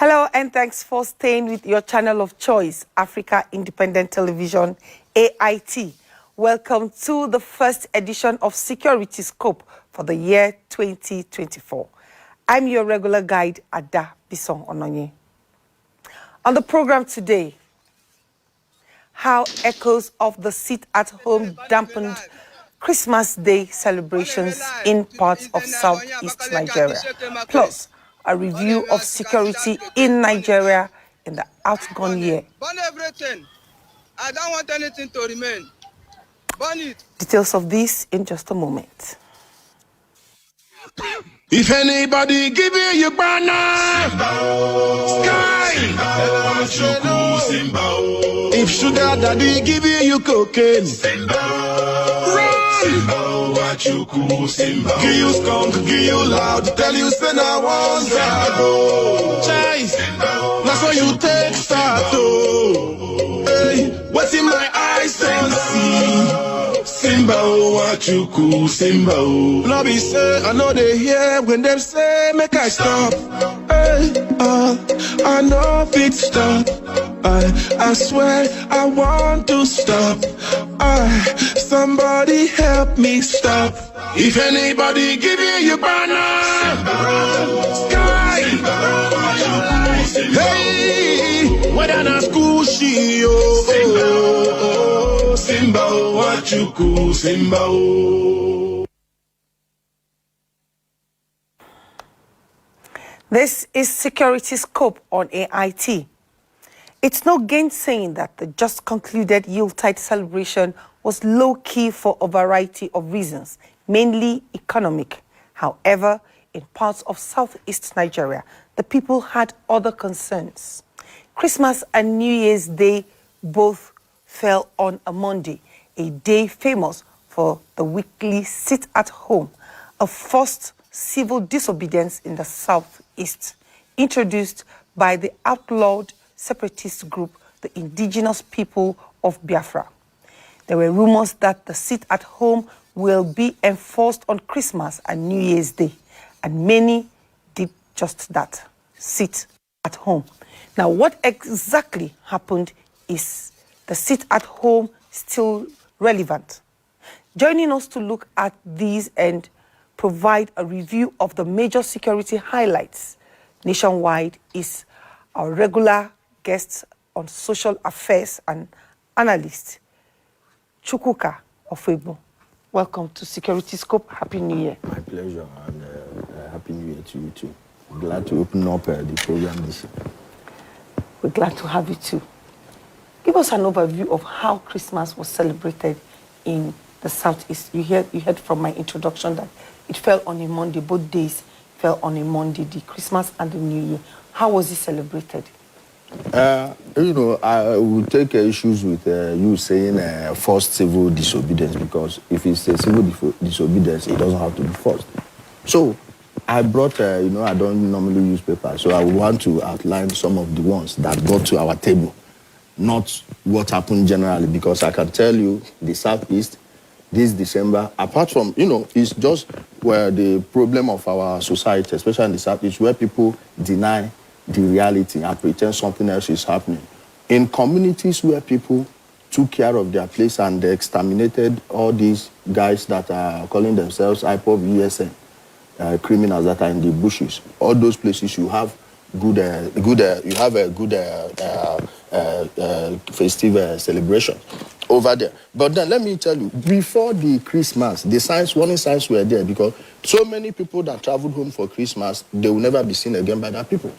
Hello and thanks for staying with your channel of choice, Africa Independent Television, AIT. Welcome to the first edition of Security Scope for the year 2024. I'm your regular guide, Ada Bison Ononye. On the program today, how echoes of the sit-at-home dampened Christmas Day celebrations in parts of Southeast Nigeria, plus a review of security in Nigeria in the outgone year. Burn everything. I don't want anything to remain. Burn it. Details of this in just a moment. If anybody give you banana, sky. If sugar daddy give you cocaine, run. Give you skunk, give you loud, tell you say I want that. Chase, that's why you take start. Hey, what's in my eyes don't see. Simba, what you cool, Simba. No be say, I know they hear when them say, make I stop. Hey, I know it stop. I swear I want to stop. Somebody help me stop. If anybody give you banana, sky. Hey, whether na school she Simba, what you cool, Simba. This is Security Scope on AIT. It's no gainsaying that the just concluded Yuletide celebration was low-key for a variety of reasons, mainly economic. However, in parts of Southeast Nigeria, the people had other concerns. Christmas and New Year's Day both fell on a Monday, a day famous for the weekly sit-at-home, a forced civil disobedience in the Southeast, introduced by the outlawed separatist group, the indigenous people of Biafra. There were rumors that the sit-at-home will be enforced on Christmas and New Year's Day, and many did just that, sit at home. Now, what exactly happened? Is the sit-at-home still relevant? Joining us to look at these and provide a review of the major security highlights nationwide is our regular guest on social affairs and analyst, Chukwuka of Igbo. Welcome to Security Scope. Happy New Year. My pleasure, and Happy New Year to you too. Glad to open up the program this year. We're glad to have you too. Give us an overview of how Christmas was celebrated in the Southeast. You heard from my introduction that it fell on a Monday. Both days fell on a Monday, the Christmas and the New Year. How was it celebrated? I will take issues with you saying forced civil disobedience, because if it's a civil disobedience, it doesn't have to be forced. So I brought, I don't normally use paper, so I want to outline some of the ones that got to our table, not what happened generally, because I can tell you the Southeast this December, apart from, it's just where the problem of our society, especially in the Southeast, where people deny the reality and pretend something else is happening. In communities where people took care of their place and they exterminated all these guys that are calling themselves IPOB ESN, criminals that are in the bushes, all those places you have good festive celebration over there. But then let me tell you, before the Christmas, the warning signs were there, because so many people that traveled home for Christmas, they will never be seen again by their people.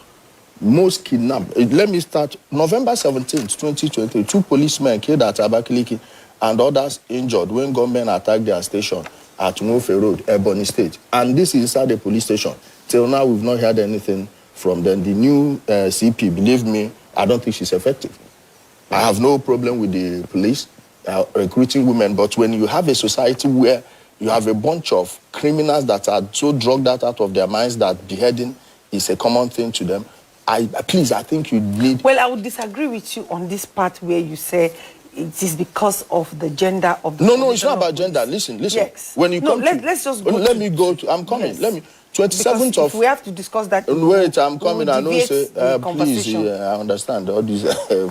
Most kidnapped. Let me start. November 17th, 2020, 2 policemen killed at Abakaliki and others injured when gunmen attacked their station at Mofe Road, Ebony State. And this is inside the police station. Till now, we've not heard anything from them. The new CP, believe me, I don't think she's effective. I have no problem with the police recruiting women, but when you have a society where you have a bunch of criminals that are so drugged out of their minds that beheading is a common thing to them, I think you need... Well, I would disagree with you on this part where you say it is because of the gender of the... No, it's not about gender. Listen. Yes. When you come let's just go let me go to... I'm coming. Yes. 27th of... If we have to discuss that... Wait, I'm coming. I know, say, please, I understand all these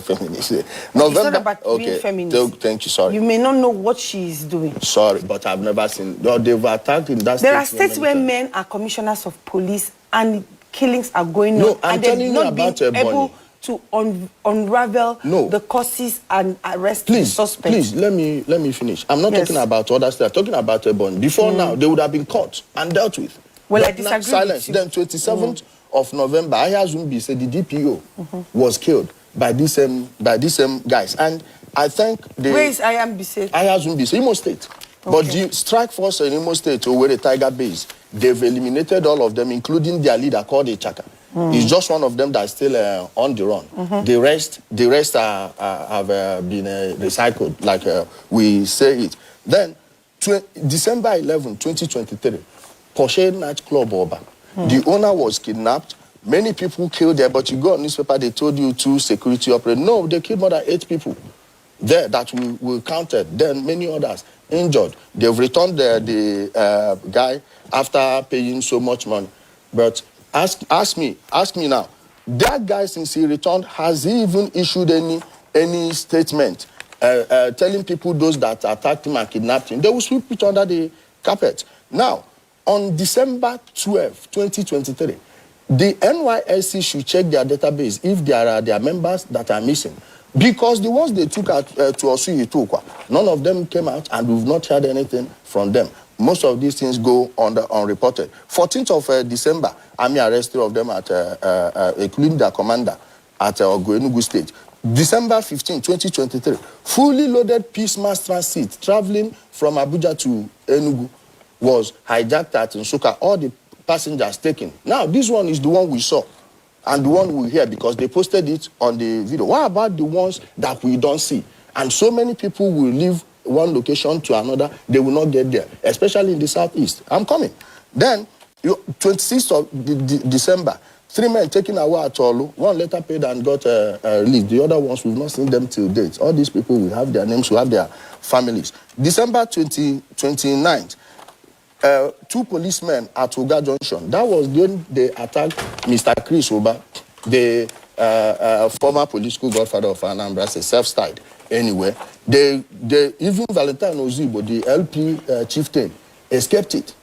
feminists. November, it's not about being feminist. Thank you, sorry. You may not know what she is doing. Sorry, but I've never seen... They've attacked in that state. There are states where men are commissioners of police and killings are going on. I'm telling you about able to unravel the causes and arrest the suspects. Please, let me finish. I'm not talking about other states. I'm talking about Ebony. Before now, they would have been caught and dealt with. Well, but I disagree silence. Then 27th of November, Ayazumbi said the DPO was killed by these same guys. And I think where is Ayazumbi? Ayazumbi, Imo State. Okay. But the strike force in Imo State, where the Tiger base, they've eliminated all of them, including their leader called Ichaka. He's just one of them that's still on the run. The rest have been recycled, like we say it. Then, December 11, 2023, Porsche nightclub Oba. The owner was kidnapped. Many people killed there, but you go on newspaper, they told you 2 security operators. No, they killed more than 8 people there that we counted. Then many others injured. They've returned the guy after paying so much money. But ask me now, that guy, since he returned, has he even issued any statement telling people those that attacked him and kidnapped him? They will sweep it under the carpet. Now, on December 12, 2023, the NYSC should check their database if there are their members that are missing. Because the ones they took out to Osu Itukwa, none of them came out and we've not heard anything from them. Most of these things go unreported. 14th of December, Army arrested of them at, including their commander at Enugu State. December 15, 2023, fully loaded Peace Mass Transit traveling from Abuja to Enugu was hijacked at Nsukka, all the passengers taken. Now, this one is the one we saw and the one we hear because they posted it on the video. What about the ones that we don't see? And so many people will leave one location to another, they will not get there, especially in the southeast. I'm coming. Then, 26th of December, 3 men taken away at Olu. One later paid and got released. The other ones, we've not seen them till date. All these people will have their names, will have their families. December 29th, 2 policemen at Oga Junction. That was when they attacked Mr. Chris Oba, the former police school godfather of Anambra, self-styled. Anyway, they even Valentine Ozibo, the LP chieftain, escaped it.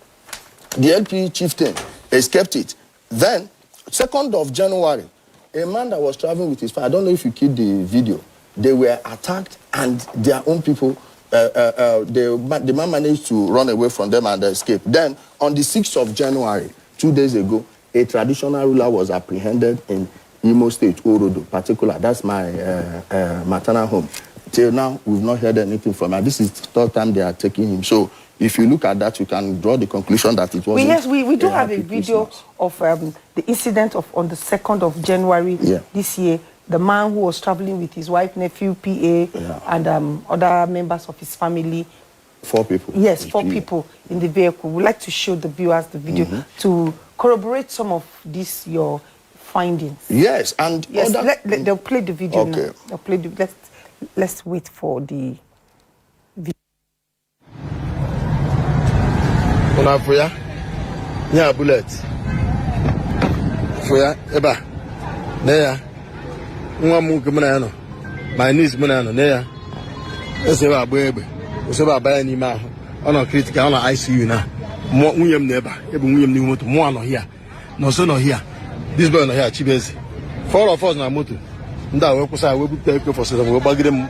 The LP chieftain escaped it. Then, 2nd of January, a man that was traveling with his father, I don't know if you keep the video, they were attacked and their own people, the man managed to run away from them and escape. Then, on the 6th of January, 2 days ago, a traditional ruler was apprehended in Imo State, Orodo, particular. That's my maternal home. Till now, we've not heard anything from him. This is the 3rd time they are taking him. So, if you look at that, you can draw the conclusion that it wasn't... Yes, we do have a video of the incident on the 2nd of January this year. The man who was traveling with his wife, nephew, PA, and other members of his family. 4 people. Yes, 4 people in the vehicle. We'd like to show the viewers the video to corroborate some of these, your findings. Yes, and... Yes, they'll play the video now. They'll play the... Let's wait for the video. Fuya, yeah, bullet. Fuya, eba, neya. Mwamu kumana my niece munano neya. Eseba abwebe, eseba abaya ni ma. Ono critical, ono ICU na. Munyem neba, ebu munyem ni moto. Muano here, no so no here. This boy no here, chibezi. 4 of us na moto. Nda we kusa we bute for so we bagidem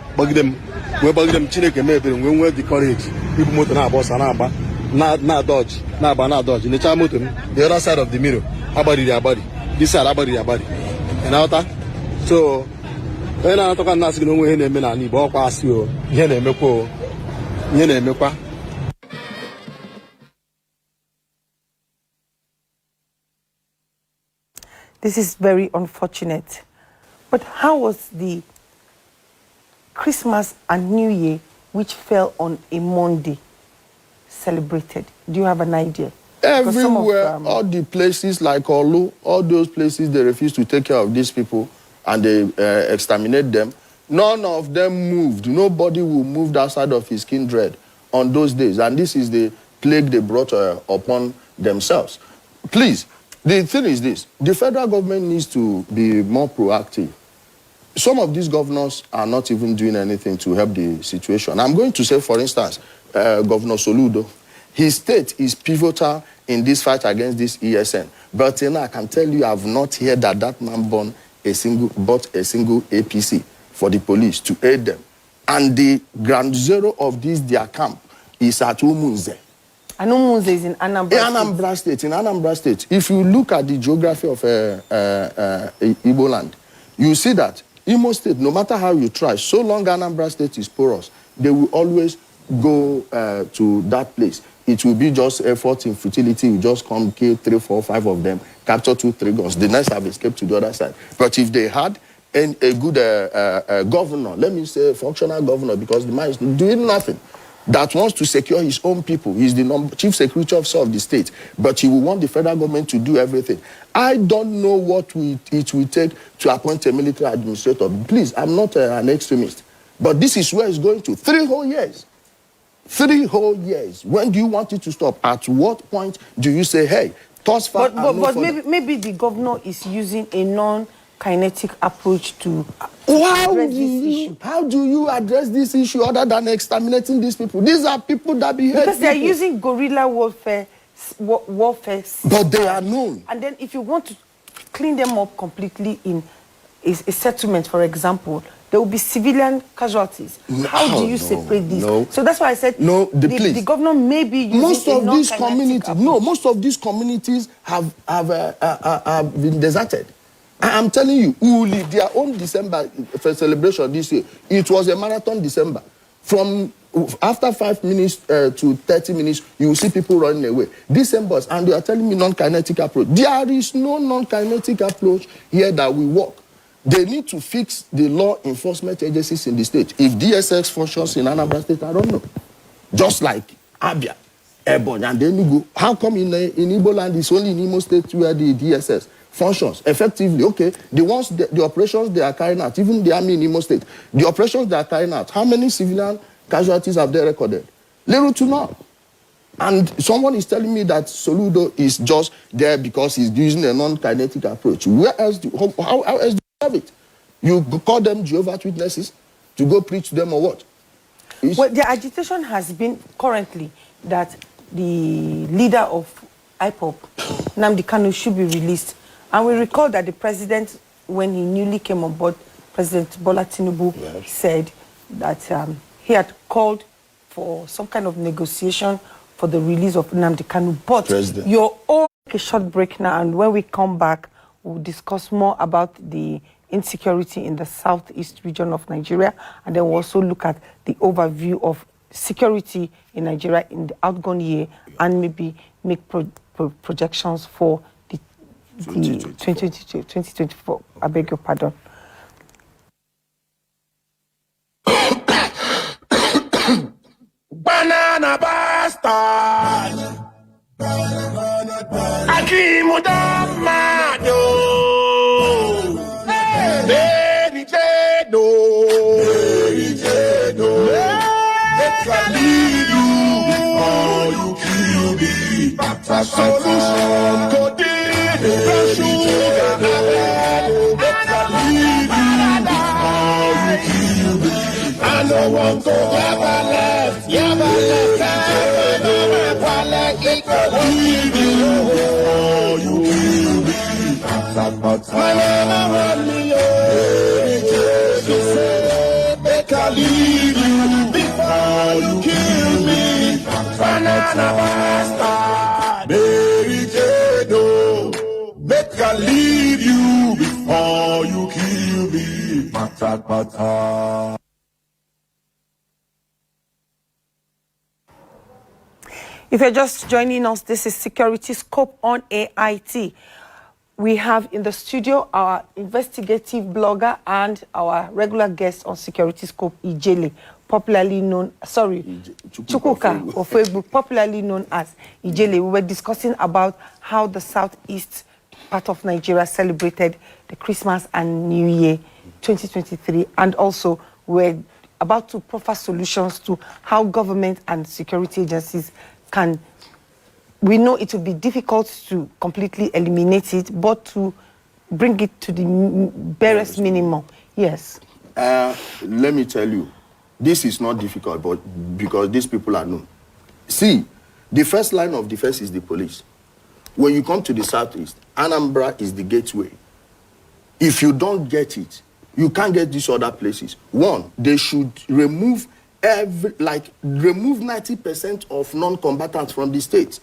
Chineke mebere we the courage. People moto na boss na aba. Na dodge, na dodge. In the child motor, the other side of the mirror, abadi. This side, abadi. And out so, when I talk about Nasi, no way, and I need walk past you, Yenemeko. This is very unfortunate. But how was the Christmas and New Year, which fell on a Monday, celebrated? Do you have an idea? Everywhere, all the places like Olu, all those places, they refuse to take care of these people and they exterminate them. None of them moved. Nobody will move outside of his kindred on those days. And this is the plague they brought upon themselves. Please, the thing is this. The federal government needs to be more proactive. Some of these governors are not even doing anything to help the situation. I'm going to say, for instance, Governor Soludo, his state is pivotal in this fight against this ESN. But I can tell you, I've not heard that that man bought a single APC for the police to aid them. And the ground zero of this, their camp, is at Umunze. And Umunze is in Anambra State. In Anambra State. If you look at the geography of Igbo land, you see that Imo State, no matter how you try, so long Anambra State is porous, they will always go to that place. It will be just effort in futility. You just come, kill 3, 4, 5 of them, capture 2, 3 guns. The next have escaped to the other side. But if they had a good governor, let me say functional governor, because the man is doing nothing, that wants to secure his own people. He's the chief security officer of the state, but he will want the federal government to do everything. I don't know what it will take to appoint a military administrator. Please, I'm not an extremist, but this is where it's going to. 3 whole years. 3 whole years. When do you want it to stop? At what point do you say, hey, toss far? But maybe the governor is using a non-kinetic approach to address this issue. How do you address this issue other than exterminating these people? These are people that behave. Because they are using guerrilla warfare. But they are known. And then if you want to clean them up completely in a settlement, for example, there will be civilian casualties. How do you separate these? So that's why I said the governor may be using most of these communities. No, most of these communities have been deserted. I'm telling you, Uli, their own December celebration this year, it was a marathon December. From after 5 minutes to 30 minutes, you will see people running away. December, and they are telling me non-kinetic approach. There is no non-kinetic approach here that will work. They need to fix the law enforcement agencies in the state. If DSX functions in Anambra State, I don't know. Just like Abia, Ebonyi, and then you go. How come in Igbo land it's only in Imo State where the DSS functions effectively? Okay, the operations they are carrying out, even the army in Imo State, the operations they are carrying out, how many civilian casualties have they recorded? Little to none. And someone is telling me that Soludo is just there because he's using a non-kinetic approach. Where else how else do you have it? You call them Jehovah's Witnesses to go preach to them or what? Well, the agitation has been currently that the leader of IPOB, Nnamdi Kanu, should be released. And we recall that the president, when he newly came on board, President Bola Tinubu said that he had called for some kind of negotiation for the release of Nnamdi Kanu. But you're all take a short break now, and when we come back, we'll discuss more about the insecurity in the southeast region of Nigeria, and then we'll also look at the overview of security in Nigeria in the outgone year, and maybe make projections for the 2024. I beg your pardon. Banana bastard. Akimu damado. Baby Jado. Baby Jado. Let's leave you before you kill me. Solution. Codeine. Sugar. Let's leave you before you kill me. I don't want to ever left. Never left. Leave you before you kill me. Banana run me over. She said, make I leave you before you kill me. Banana bastard. Mary Jado, make I leave you before you kill me. Bata. If you're just joining us, this is Security Scope on AIT. We have in the studio our investigative blogger and our regular guest on Security Scope, Ijele, popularly known, Chukwuka or Facebook, popularly known as Ijele. We were discussing about how the southeast part of Nigeria celebrated the Christmas and New Year 2023, and also we're about to proffer solutions to how government and security agencies can we know it will be difficult to completely eliminate it, but to bring it to the barest minimum. Yes. Let me tell you, this is not difficult, but because these people are known. See, the first line of defense is the police. When you come to the southeast, Anambra is the gateway. If you don't get it, you can't get these other places. One, they should remove remove 90% of non-combatants from the state.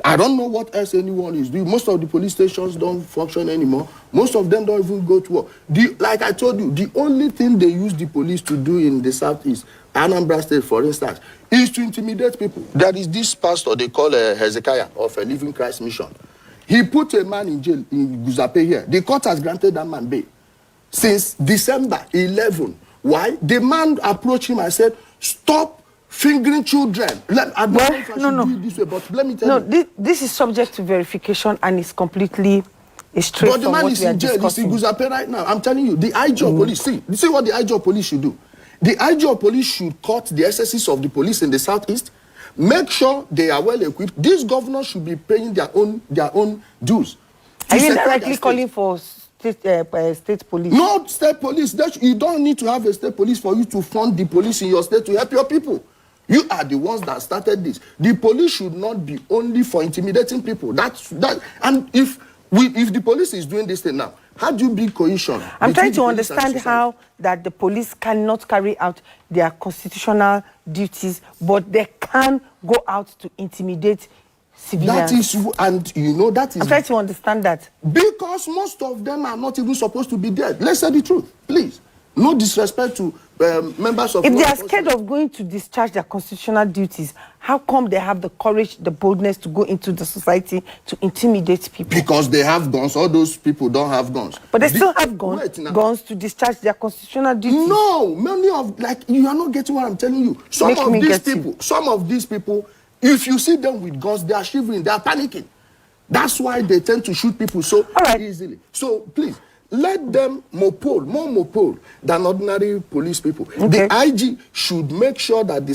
I don't know what else anyone is doing. Most of the police stations don't function anymore. Most of them don't even go to work. Like I told you, the only thing they use the police to do in the southeast, Anambra State, for instance, is to intimidate people. There is this pastor they call Hezekiah of a Living Christ Mission. He put a man in jail in Guzape here. The court has granted that man bail since December 11. Why? The man approached him and said, "Stop fingering children." I don't know if I should do it this way, but let me tell you. No, this is subject to verification and it's completely straight from what we are discussing. But the man is in jail. He's in Guzape right now. I'm telling you, the IG of police, see what the IG of police should do. The IG of police should cut the excesses of the police in the southeast. Make sure they are well equipped. These governors should be paying their own dues. Are you directly calling for state police? Not state police. You don't need to have a state police for you to fund the police in your state to help your people. You are the ones that started this. The police should not be only for intimidating people. And if the police is doing this thing now, how do you build cohesion? I'm trying to understand how that the police cannot carry out their constitutional duties, but they can go out to intimidate civilians. I'm trying to understand that. Because most of them are not even supposed to be dead. Let's say the truth, please. No disrespect to members of... If they are scared of going to discharge their constitutional duties, how come they have the courage, the boldness to go into the society to intimidate people? Because they have guns. All those people don't have guns. But they still have guns to discharge their constitutional duties. No, many of... you are not getting what I'm telling you. Some of these people, if you see them with guns, they are shivering, they are panicking. That's why they tend to shoot people so easily. So, please... let them more mopole than ordinary police people. Okay. The IG should make sure that in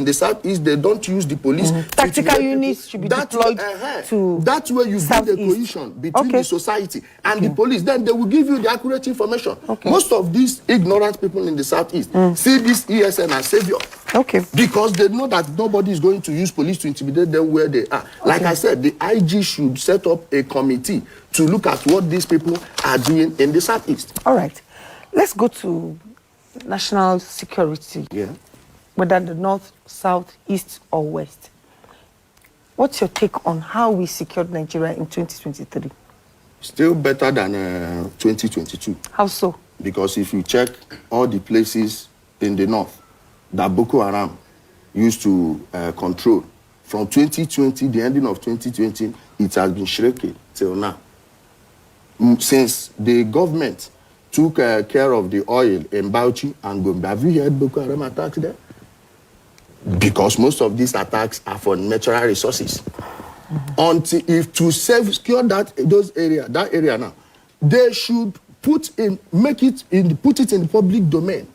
the southeast, they don't use the police. Tactical units should be deployed to That's where you build a cohesion between the society and the police. Then they will give you the accurate information. Most of these ignorant people in the southeast see this ESN as savior. Because they know that nobody is going to use police to intimidate them where they are. Like I said, the IG should set up a committee to look at what these people are doing in the southeast. All right. Let's go to national security. Yeah. Whether the north, south, east, or west. What's your take on how we secured Nigeria in 2023? Still better than 2022. How so? Because if you check all the places in the north that Boko Haram used to control, from 2020, the ending of 2020, it has been shrinking till now. Since the government took care of the oil in Bauchi and Gombe, have you heard Boko Haram attacks there? Because most of these attacks are for natural resources. If to secure that area now, they should put it in the public domain.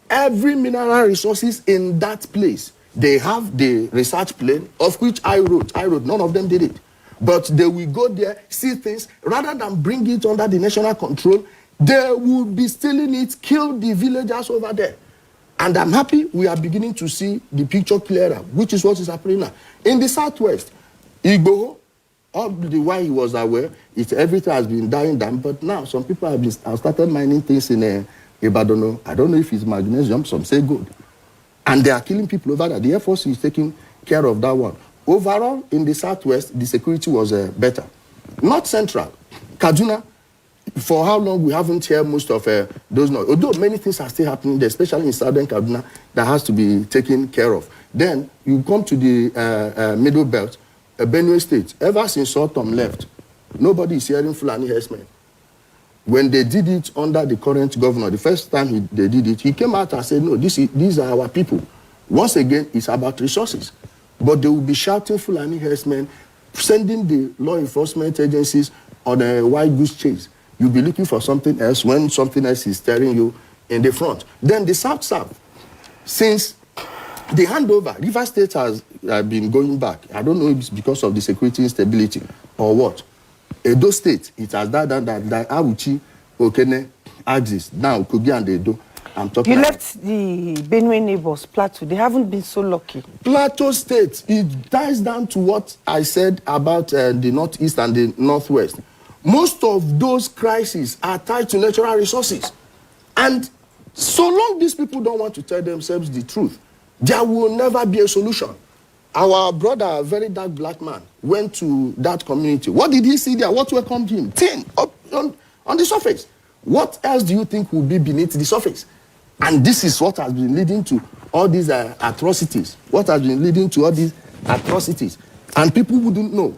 Every mineral resources in that place, they have the research plane, of which I wrote. None of them did it. But they will go there, see things, rather than bring it under the national control, they will be stealing it, kill the villagers over there. And I'm happy we are beginning to see the picture clearer, which is what is happening now. In the southwest, Igbo, all the while he was aware, everything has been dying down, but now some people have started mining things in Ibadan. I don't know if it's magnesium, some say gold. And they are killing people over there. The Air Force is taking care of that one. Overall, in the southwest, the security was better. Not central. Kaduna, for how long we haven't heard most of those noise. Although many things are still happening there, especially in southern Kaduna, that has to be taken care of. Then you come to the middle belt, Benue State. Ever since Autumn left, nobody is hearing Fulani herdsmen. When they did it under the current governor, the first time they did it, he came out and said, no, these are our people. Once again, it's about resources. But they will be shouting Fulani herdsmen, sending the law enforcement agencies on a wild goose chase. You'll be looking for something else when something else is staring you in the front. Then the South, since the handover, River State has been going back. I don't know if it's because of the security instability or what. Edo State, it has that Awuchi, Okene, Axis, now Kogi and Edo. I'm talking You about. left the Benue neighbors, Plateau. They haven't been so lucky. Plateau State, it ties down to what I said about the Northeast and the Northwest. Most of those crises are tied to natural resources. And so long these people don't want to tell themselves the truth, there will never be a solution. Our brother, a very dark black man, went to that community. What did he see there? What welcomed him? Tin, up on the surface. What else do you think will be beneath the surface? And this is what has been leading to all these atrocities. What has been leading to all these atrocities. And people wouldn't know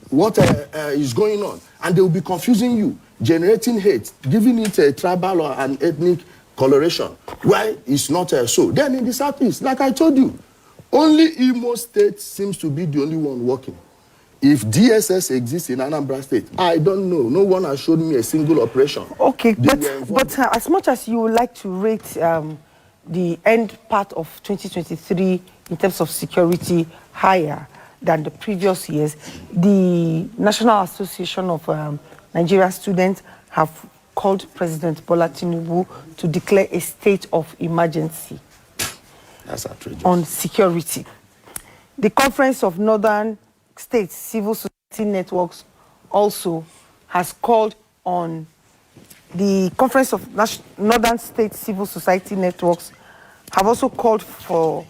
what is going on. And they will be confusing you, generating hate, giving it a tribal or an ethnic coloration. Why it's not so? Then in the Southeast, like I told you, only Imo State seems to be the only one working. If DSS exists in Anambra State, I don't know. No one has shown me a single operation. Okay, but as much as you would like to rate the end part of 2023 in terms of security higher than the previous years, the National Association of Nigeria Students have called President Bola Tinubu to declare a state of emergency. That's outrageous. On security. The Conference of Northern States Civil Society Networks also has called on the Conference of Northern States Civil Society Networks have also called for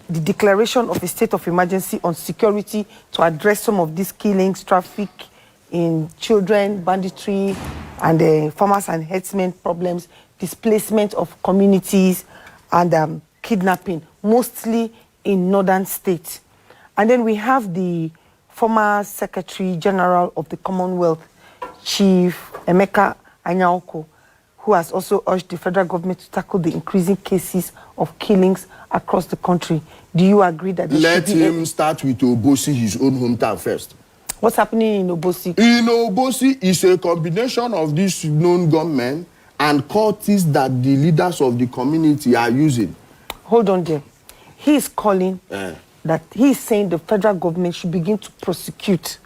the declaration of a state of emergency on security to address some of these killings, traffic in children, banditry, and farmers and herdsmen problems, displacement of communities, and kidnapping, mostly in northern states. And then we have the former Secretary General of the Commonwealth, Chief Emeka Anyaoko, who has also urged the federal government to tackle the increasing cases of killings across the country. Do you agree that let him start with Obosi, his own hometown first? What's happening in Obosi? In Obosi is a combination of these known gunmen and cultists that the leaders of the community are using. Hold on there. He is calling that he is saying the federal government should begin to prosecute,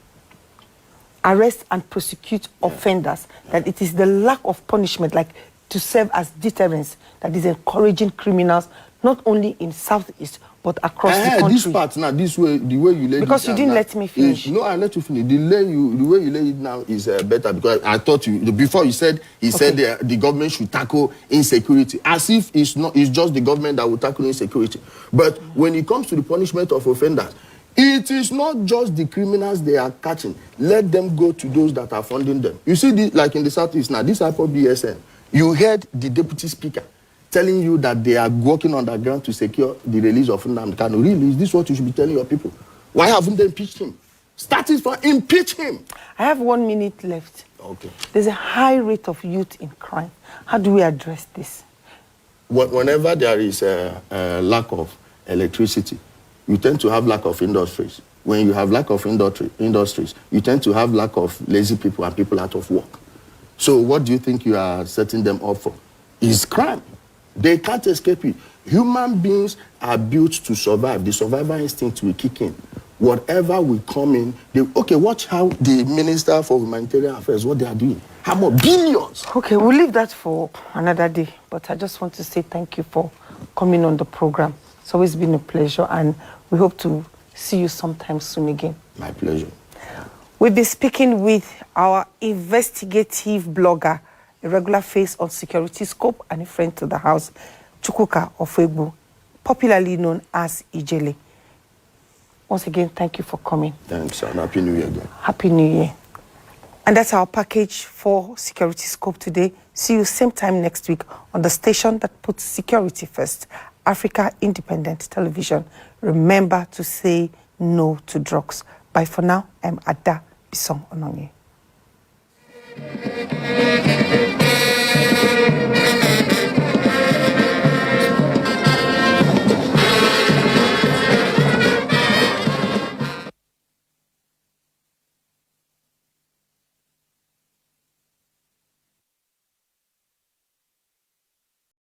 arrest and prosecute offenders, that it is the lack of punishment, like to serve as deterrence, that is encouraging criminals, not only in Southeast, but across the country. This part now, this way, the way you lay it because you didn't let me finish. No, I let you finish. The way you lay it now is better, because I thought before you said said the government should tackle insecurity, as if it's just the government that will tackle insecurity. But when it comes to the punishment of offenders, it is not just the criminals they are catching. Let them go to those that are funding them. You see, like in the Southeast now, this IPOB ESN, you heard the deputy speaker telling you that they are working on the ground to secure the release of Nnamdi Kanu. Really, is this what you should be telling your people? Why haven't they impeached him? Starting from impeach him. I have 1 minute left. Okay. There's a high rate of youth in crime. How do we address this? Whenever there is a lack of electricity, you tend to have lack of industries. When you have lack of industries, you tend to have lack of lazy people and people out of work. So what do you think you are setting them up for? Is crime. They can't escape it. Human beings are built to survive. The survival instinct will kick in. Whatever will come in, watch how the Minister for Humanitarian Affairs, what they are doing. How much? Billions. Okay, we'll leave that for another day. But I just want to say thank you for coming on the program. It's always been a pleasure, and we hope to see you sometime soon again. My pleasure. We'll be speaking with our investigative blogger, a regular face on Security Scope, and a friend to the house, Chukwuka of Igbo, popularly known as Ijele. Once again, thank you for coming. Thanks, and Happy New Year again. Happy New Year. And that's our package for Security Scope today. See you same time next week on the station that puts security first, Africa Independent Television. Remember to say no to drugs. Bye for now. I'm Ada Bisong Ononye.